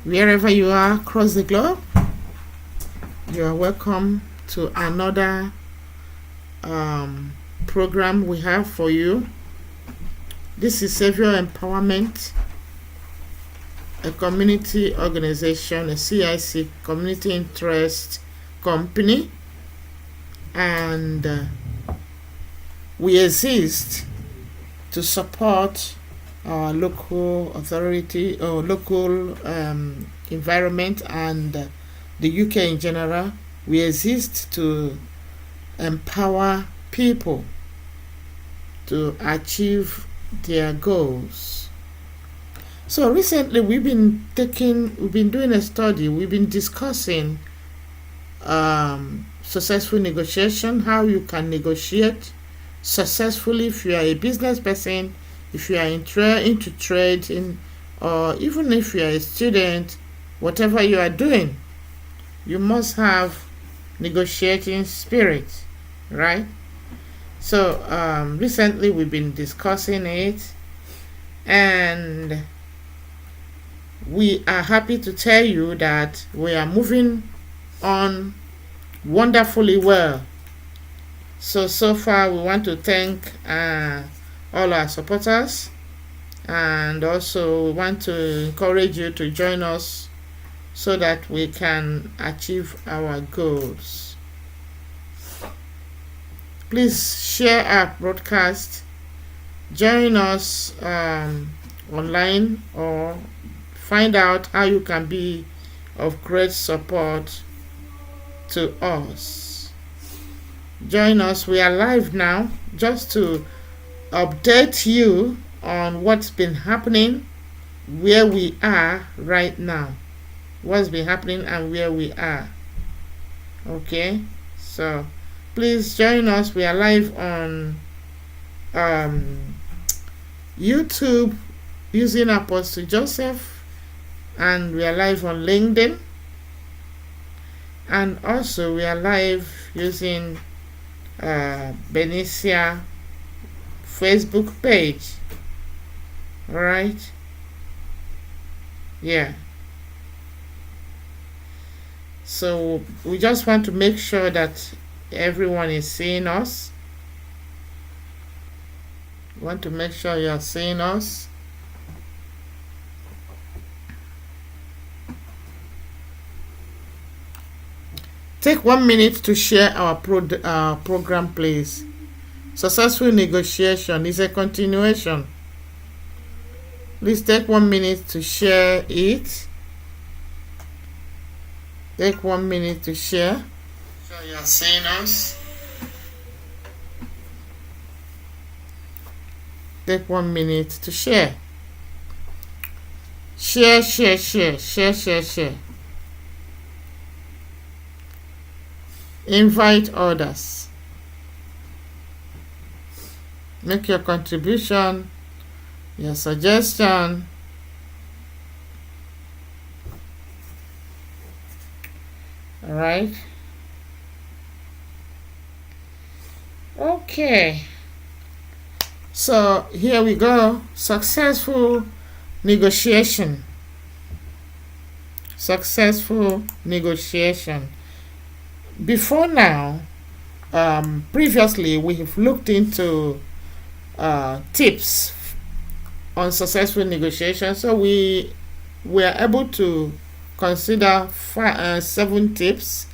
Wherever you are across the globe, you are welcome to another program we have for you. This is Saviour Empowerment, a community organization, a CIC, community interest company, and we exist to support our local authority or local environment and the UK in general. We exist to empower people to achieve their goals. So recently we've been doing a study, we've been discussing successful negotiation, how you can negotiate successfully if you are a business person, if you are into trading, or even if you are a student. Whatever you are doing, you must have negotiating spirit, right? So recently we've been discussing it, and we are happy to tell you that we are moving on wonderfully well. So far we want to thank all our supporters, and also we want to encourage you to join us so that we can achieve our goals. Please share our broadcast, join us online, or find out how you can be of great support to us. Join us. We are live now, just to update you on what's been happening, where we are right now, what's been happening and where we are. Okay, so please join us. We are live on YouTube using Apostle Joseph, and we are live on LinkedIn, and also we are live using Benicia Facebook page. All right, yeah. So we just want to make sure that everyone is seeing us. We want to make sure you are seeing us. Take 1 minute to share our program, please. Successful negotiation is a continuation. Please take 1 minute to share it. Take 1 minute to share. So you are seeing us. Take 1 minute to share. Share. Invite others. Make your contribution, your suggestion. All right. Okay. So here we go. Successful negotiation. Successful negotiation. Before now, previously we have looked into tips on successful negotiation. So we were able to consider 7 tips.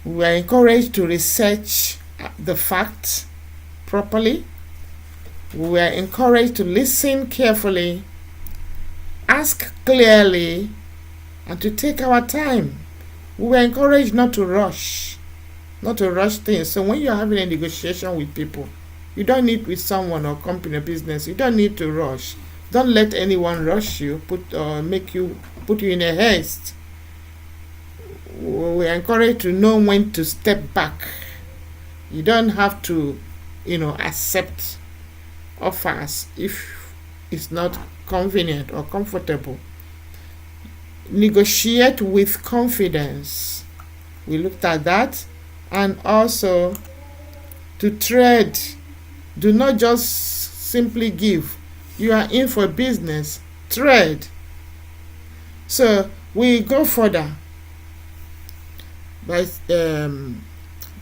We are encouraged to research the facts properly. We are encouraged to listen carefully, ask clearly, and to take our time. We were encouraged not to rush things. So when you're having a negotiation with people, you don't need, with someone or company or business, you don't need to rush. Don't let anyone rush you, put you in a haste. We are encouraged to know when to step back. You don't have to, accept offers if it's not convenient or comfortable. Negotiate with confidence. We looked at that. And also to trade. Do not just simply give. You are in for business. Trade. So we go further by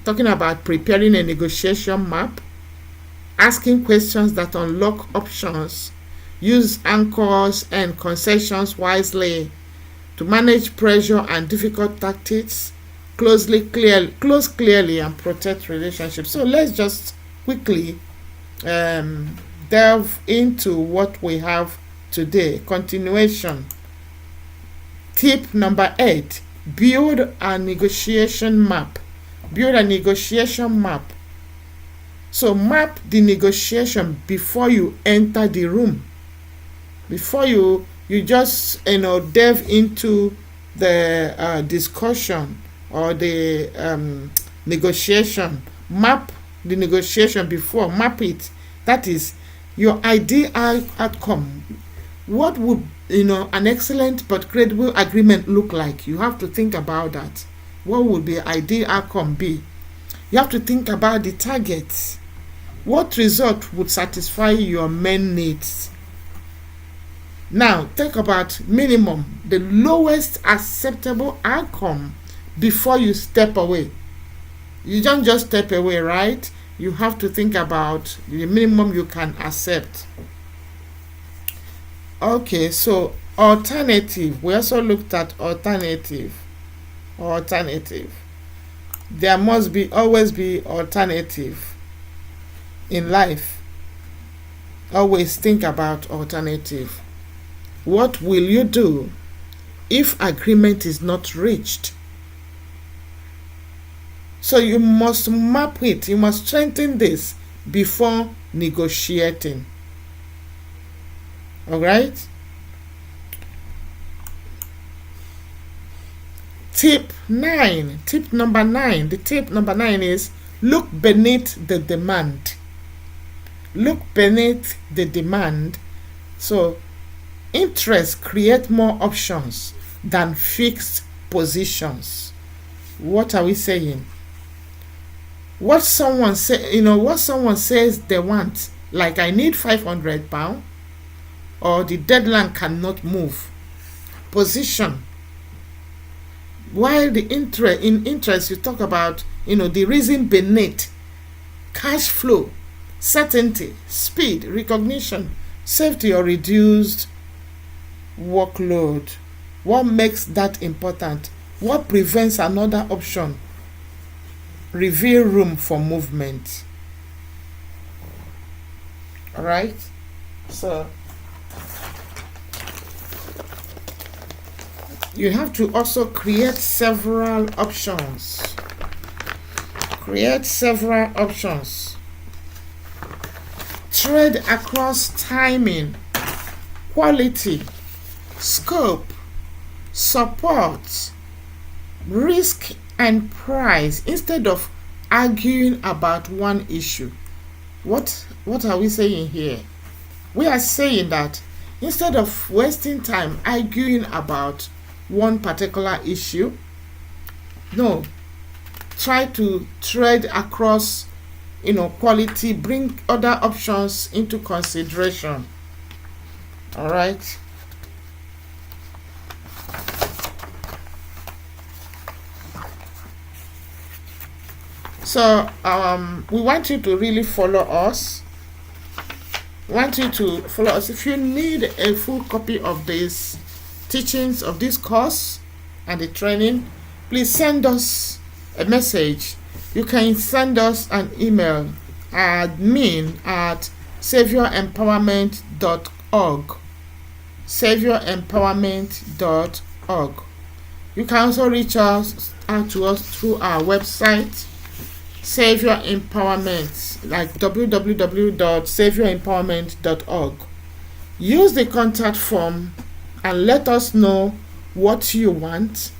talking about preparing a negotiation map, asking questions that unlock options, use anchors and concessions wisely to manage pressure and difficult tactics, close clearly and protect relationships. So let's just quickly delve into what we have today. Continuation. Tip number 8, build a negotiation map. Build a negotiation map. So map the negotiation before you enter the room. Before you just delve into the discussion or the negotiation. Map the negotiation before. Map it. That is your ideal outcome. What would an excellent but credible agreement look like? You have to think about that. What would the ideal outcome be? You have to think about the targets. What result would satisfy your main needs? Now, think about minimum, the lowest acceptable outcome before you step away. You don't just step away, right? You have to think about the minimum you can accept. Okay, so alternative. We also looked at alternative. There must always be alternative in life. Always think about alternative. What will you do if agreement is not reached? So you must map it. You must strengthen this before negotiating. All right? Tip number 9. The tip number 9 is look beneath the demand. Look beneath the demand. So interest create more options than fixed positions. What are we saying? What someone says they want, like I need £500, or the deadline cannot move. Position. While in interest you talk about the reason beneath, cash flow, certainty, speed, recognition, safety or reduced workload. What makes that important? What prevents another option? Reveal room for movement. All right? So you have to also create several options. Trade across timing, quality, scope, support, risk and price instead of arguing about one issue. What are we saying here? We are saying that instead of wasting time arguing about one particular issue, no, try to trade across quality, bring other options into consideration. All right? So we want you to really follow us. If you need a full copy of these teachings of this course and the training, please send us a message. You can send us an email, admin@SaviourEmpowerment.org. SaviourEmpowerment.org. You can also reach out to us through our website, Saviour Empowerment, like www.SaviourEmpowerment.org. Use the contact form and let us know what you want.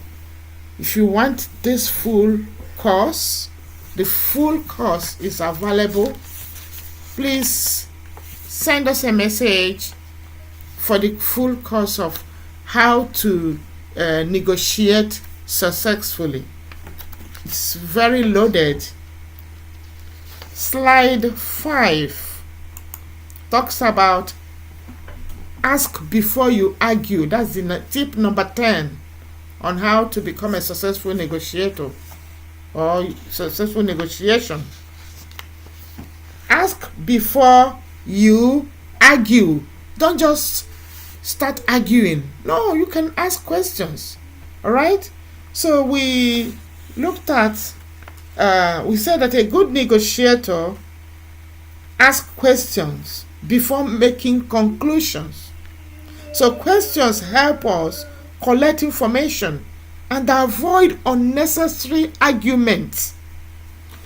If you want this full course, the full course is available. Please send us a message for the full course of how to negotiate successfully. It's very loaded. Slide 5 talks about ask before you argue. That's the tip number 10 on how to become a successful negotiator or successful negotiation. Ask before you argue. Don't just start arguing. No, you can ask questions. All right? So we looked at, we said that a good negotiator asks questions before making conclusions. So questions help us collect information and avoid unnecessary arguments.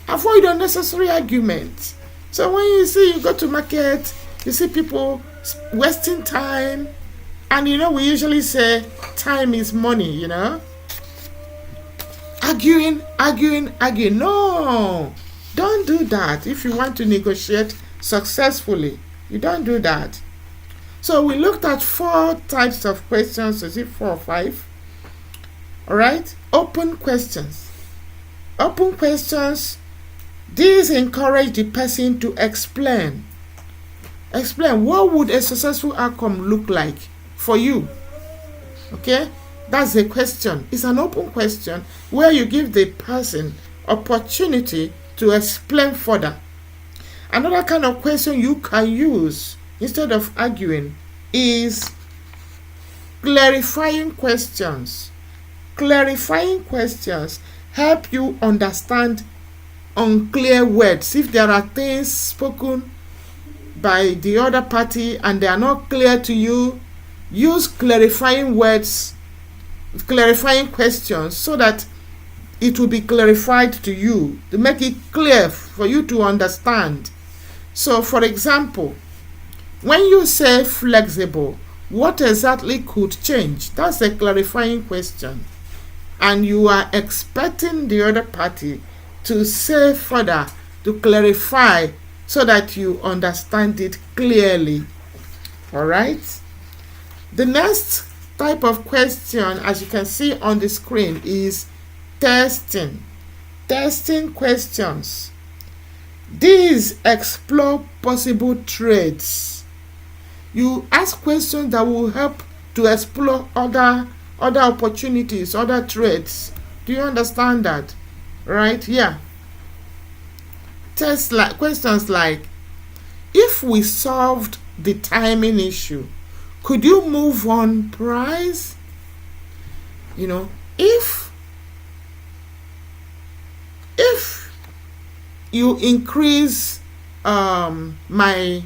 Avoid unnecessary arguments. So when you go to market, you see people wasting time, and we usually say time is money, Arguing. No, don't do that. If you want to negotiate successfully, you don't do that. So we looked at 4 types of questions. Is it 4 or 5? All right. Open questions. Open questions. These encourage the person to explain. Explain what would a successful outcome look like for you. Okay? That's a question. It's an open question where you give the person opportunity to explain further. Another kind of question you can use instead of arguing is clarifying questions. Clarifying questions help you understand unclear words. If there are things spoken by the other party and they are not clear to you, use clarifying words, clarifying questions, so that it will be clarified to you, to make it clear for you to understand. So, for example, when you say flexible, what exactly could change? That's a clarifying question. And you are expecting the other party to say further, to clarify, so that you understand it clearly. All right? The next type of question, as you can see on the screen, is testing. Testing questions. These explore possible trades. You ask questions that will help to explore other opportunities, other trades. Do you understand that? Right? Yeah. Questions like, if we solved the timing issue, could you move on price? If you increase my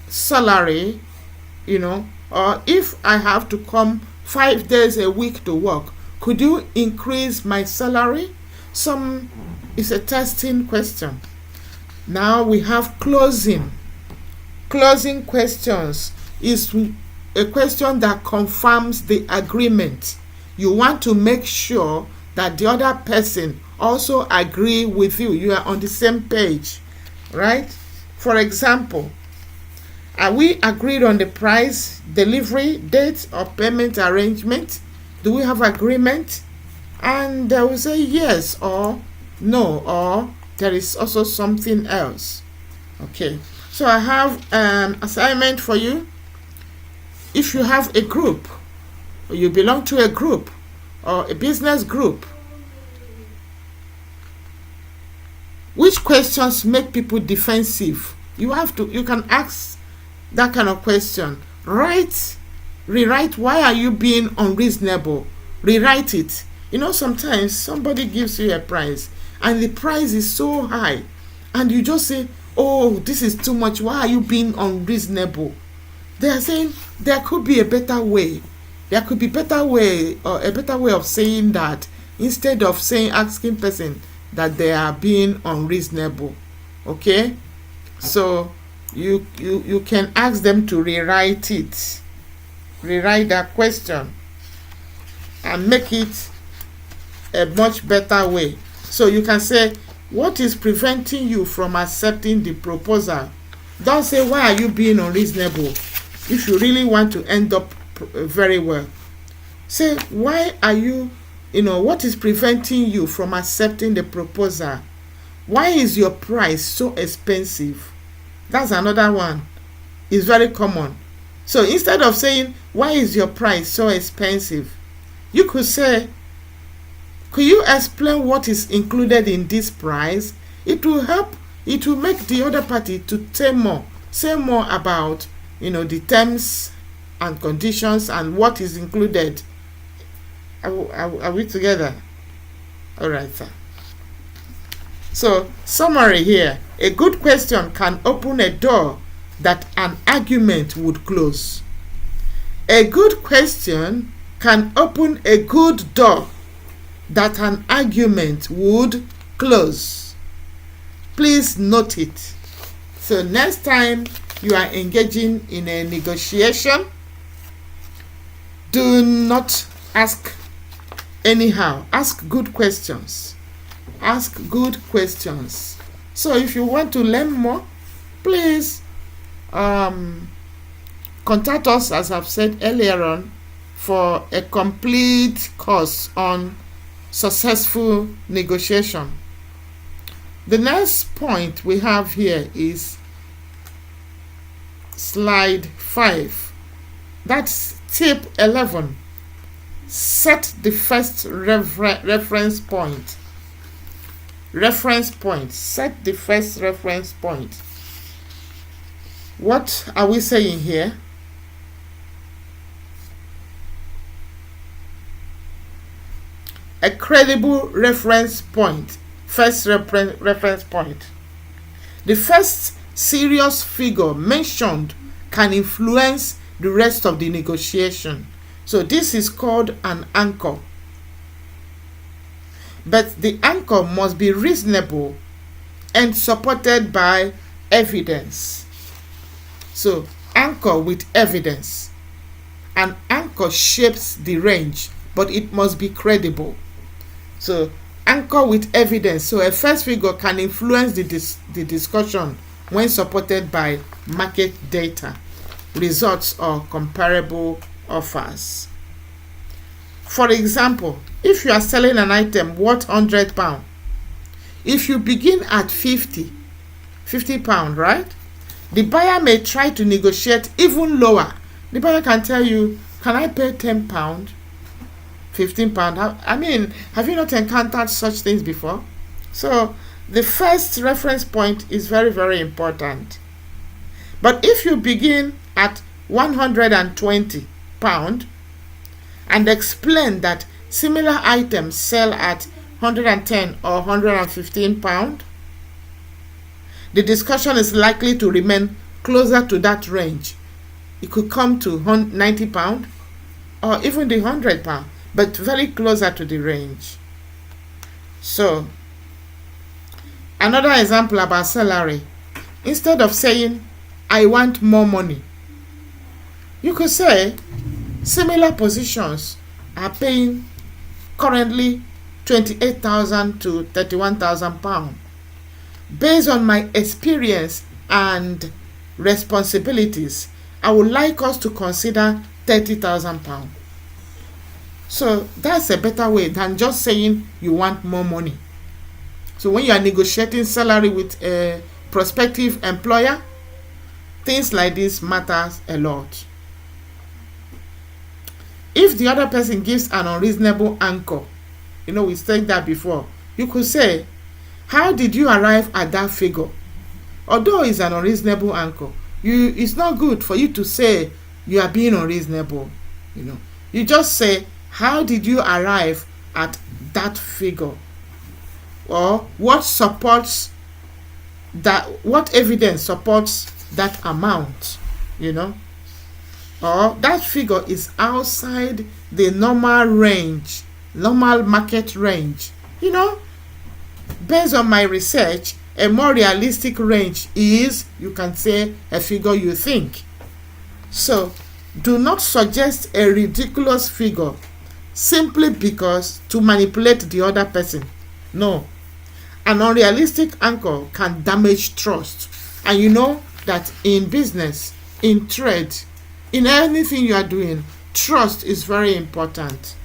salary, or if I have to come 5 days a week to work, could you increase my salary? It's a testing question. Now we have closing. Closing questions is a question that confirms the agreement. You want to make sure that the other person also agree with you. You are on the same page, right? For example, are we agreed on the price, delivery, date, or payment arrangement? Do we have agreement? And they will say yes or no, or there is also something else. Okay, so I have an assignment for you. If you have a group, or you belong to a group or a business group, which questions make people defensive? You can ask that kind of question. Rewrite, why are you being unreasonable? Rewrite it. Sometimes somebody gives you a price and the price is so high and you just say, oh, this is too much. Why are you being unreasonable? They are saying there could be a better way. There could be a better way of saying that, instead of asking person that they are being unreasonable. Okay? So you can ask them to rewrite it. Rewrite that question and make it a much better way. So you can say, what is preventing you from accepting the proposal? Don't say, why are you being unreasonable? If you really want to end up very well, say, why are you, what is preventing you from accepting the proposal? Why is your price so expensive? That's another one. It's very common. So instead of saying, why is your price so expensive? You could say, could you explain what is included in this price? It will help, it will make the other party to say more about, the terms and conditions and what is included. Are we together? All right, sir. So, summary here. A good question can open a door that an argument would close. A good question can open a good door that an argument would close. Please note it. So next time you are engaging in a negotiation, do not ask anyhow. Ask good questions. Ask good questions. So if you want to learn more, please contact us, as I've said earlier on, for a complete course on successful negotiation. The next point we have here is slide 5. That's tip 11. Set the first reference point. Reference point. Set the first reference point. What are we saying here? A credible reference point. First reference point. The first serious figure mentioned can influence the rest of the negotiation. So this is called an anchor. But the anchor must be reasonable and supported by evidence. So anchor with evidence. An anchor shapes the range, but it must be credible. So anchor with evidence. So a first figure can influence the discussion when supported by market data, results, or comparable offers. For example, if you are selling an item worth £100, if you begin at £50, right? The buyer may try to negotiate even lower. The buyer can tell you, can I pay £10? £15? I mean, have you not encountered such things before? So the first reference point is very, very important. But if you begin at £120 and explain that similar items sell at £110 or £115, the discussion is likely to remain closer to that range. It could come to £90 or even the £100, but very closer to the range. So, another example about salary. Instead of saying, I want more money, you could say, similar positions are paying currently £28,000 to £31,000. Based on my experience and responsibilities, I would like us to consider £30,000. So that's a better way than just saying you want more money. So when you are negotiating salary with a prospective employer, things like this matters a lot. If the other person gives an unreasonable anchor, we said that before, you could say, how did you arrive at that figure? Although it's an unreasonable anchor, it's not good for you to say you are being unreasonable. You just say, how did you arrive at that figure? Or what evidence supports that amount? Or that figure is outside the normal market range. Based on my research, a more realistic range is, you can say, a figure you think. So, do not suggest a ridiculous figure simply because to manipulate the other person. No. An unrealistic anchor can damage trust. And you know that in business, in trade, in anything you are doing, trust is very important.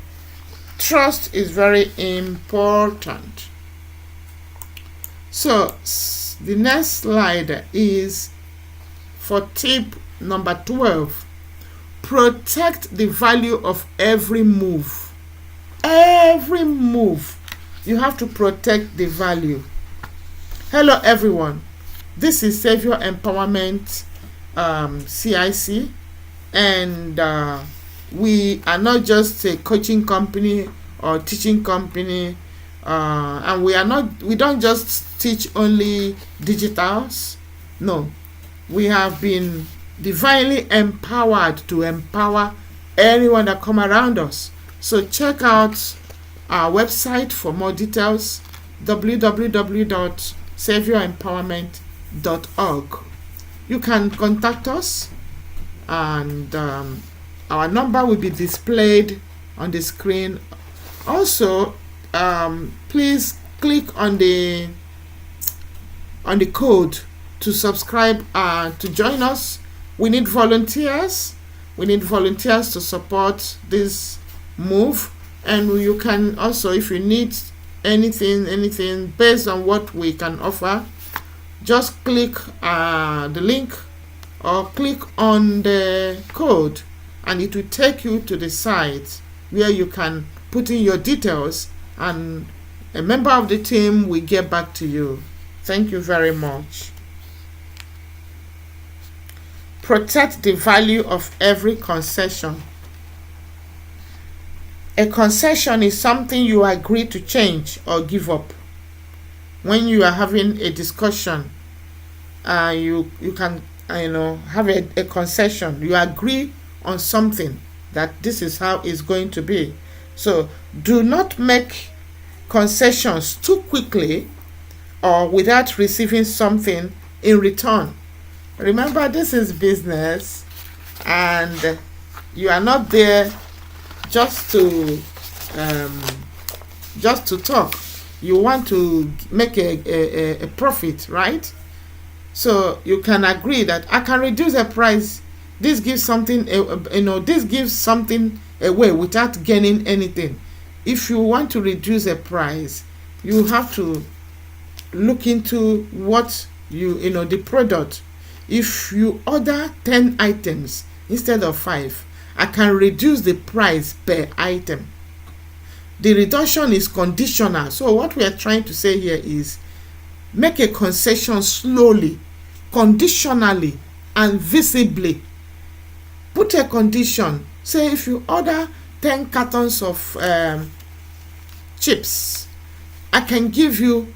Trust is very important. So, the next slide is for tip number 12. protect the value of every move. Every move, you have to protect the value. Hello everyone, this is Saviour Empowerment CIC, and we are not just a coaching company or teaching company, and we don't just teach only digitals. No, we have been divinely empowered to empower anyone that come around us. So check out our website for more details, www.saviourempowerment.org. You can contact us, and our number will be displayed on the screen. Also, please click on the code to subscribe to join us. We need volunteers. We need volunteers to support this move, and you can also, if you need anything based on what we can offer, just click the link or click on the code, and it will take you to the site where you can put in your details, and a member of the team will get back to you. Thank you very much. Protect the value of every concession. A concession is something you agree to change or give up. When you are having a discussion, you can have a concession. You agree on something that this is how it's going to be. So do not make concessions too quickly or without receiving something in return. Remember, this is business, and you are not there just to talk. You want to make a profit, right? So you can agree that I can reduce the price. This gives something, this gives something away without gaining anything. If you want to reduce a price, you have to look into what the product. If you order 10 items instead of 5, I can reduce the price per item. The reduction is conditional. So what we are trying to say here is make a concession slowly, conditionally, and visibly. Put a condition. Say if you order 10 cartons of chips, I can give you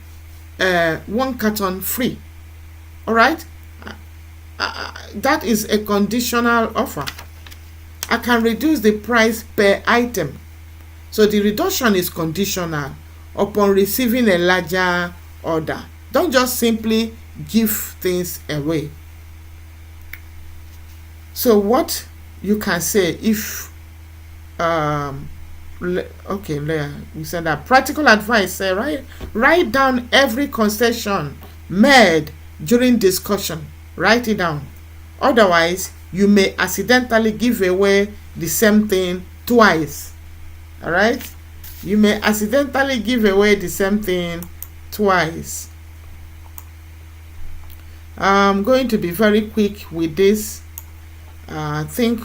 1 carton free. All right? That is a conditional offer. I can reduce the price per item. So the reduction is conditional upon receiving a larger order. Don't just simply give things away. So what you can say if we said that practical advice, say write down every concession made during discussion. Write it down. Otherwise, you may accidentally give away the same thing twice. All right? You may accidentally give away the same thing twice. I'm going to be very quick with this. I think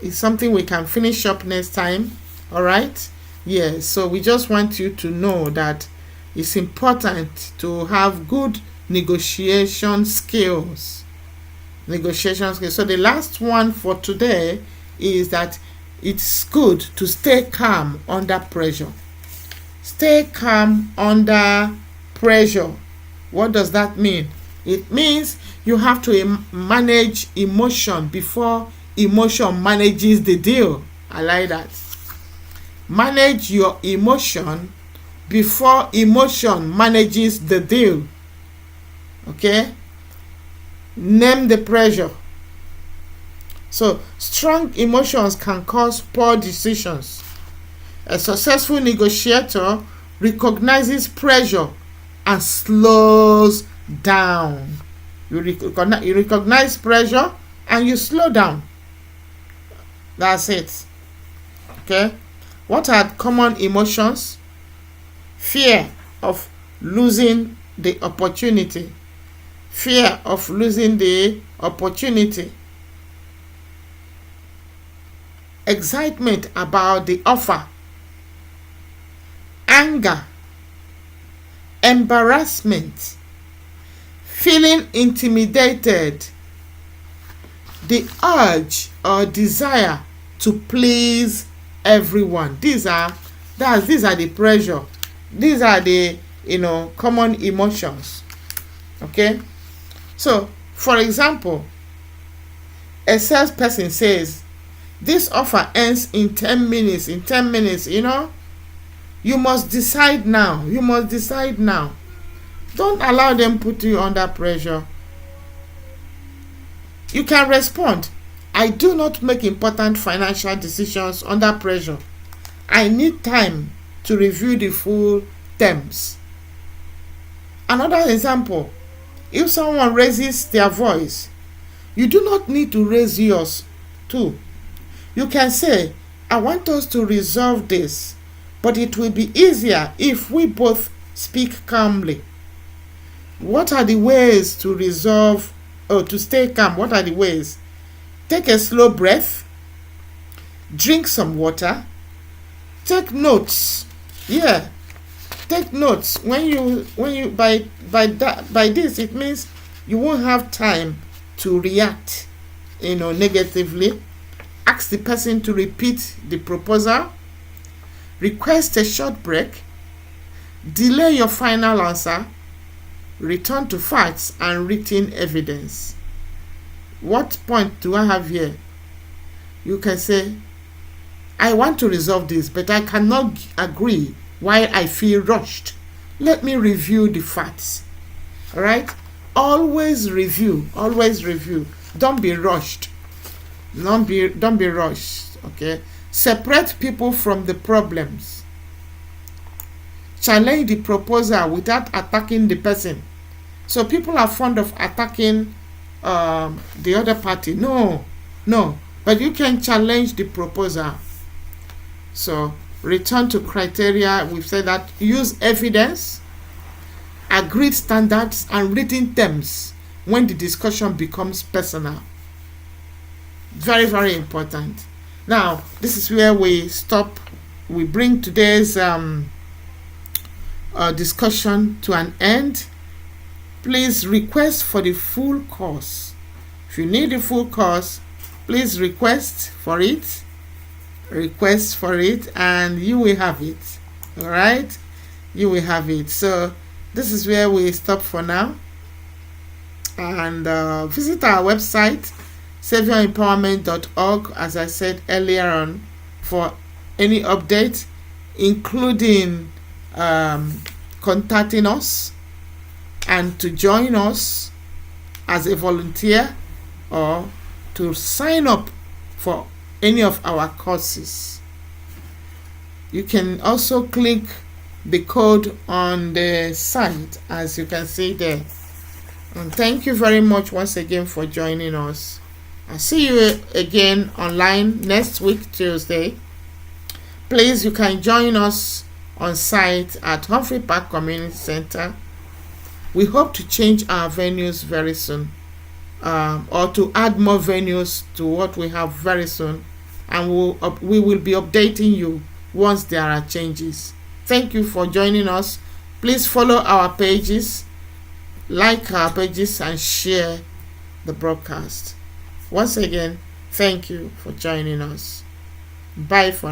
it's something we can finish up next time. All right? Yes. So we just want you to know that it's important to have good negotiation skills. So the last one for today is that it's good to stay calm under pressure. Stay calm under pressure. What does that mean? It means you have to manage emotion before emotion manages the deal. I like that. Manage your emotion before emotion manages the deal. Okay? Name the pressure. So, strong emotions can cause poor decisions. A successful negotiator recognizes pressure and slows down. You recognize pressure and you slow down. That's it. Okay? What are common emotions? Fear of losing the opportunity. Fear of losing the opportunity. excitement about the offer, anger, embarrassment, feeling intimidated, the urge or desire to please everyone. These are the pressure. These are the common emotions. Okay? So, for example, a salesperson says, this offer ends in 10 minutes. In 10 minutes, you must decide now. You must decide now. Don't allow them put you under pressure. You can respond, I do not make important financial decisions under pressure. I need time to review the full terms. Another example, if someone raises their voice, you do not need to raise yours too. You can say, I want us to resolve this, but it will be easier if we both speak calmly. What are the ways to resolve or to stay calm? What are the ways? Take a slow breath, drink some water, take notes. Yeah, take notes. When you by this, it means you won't have time to react, negatively. Ask the person to repeat the proposal. Request a short break. Delay your final answer. Return to facts and written evidence. What point do I have here? You can say, I want to resolve this, but I cannot agree while I feel rushed. Let me review the facts. All right? Always review. Always review. Don't be rushed. Don't be rushed. Okay? Separate people from the problems. Challenge the proposal without attacking the person. So people are fond of attacking the other party. No. But you can challenge the proposal. So return to criteria. We've said that. Use evidence, agreed standards, and written terms when the discussion becomes personal. Very, very important. Now, this is where we stop. We bring today's discussion to an end. Please request for the full course. If you need the full course, please request for it. Request for it, and you will have it. All right? You will have it. So, this is where we stop for now. And visit our website, SaviourEmpowerment.org, as I said earlier on, for any update, including contacting us and to join us as a volunteer or to sign up for any of our courses. You can also click the code on the site, as you can see there. And thank you very much once again for joining us. I'll see you again online next week, Tuesday. Please, you can join us on site at Humphrey Park Community Center. We hope to change our venues very soon, or to add more venues to what we have very soon, and we will be updating you once there are changes. Thank you for joining us. Please follow our pages, like our pages, and share the broadcast. Once again, thank you for joining us. Bye for now.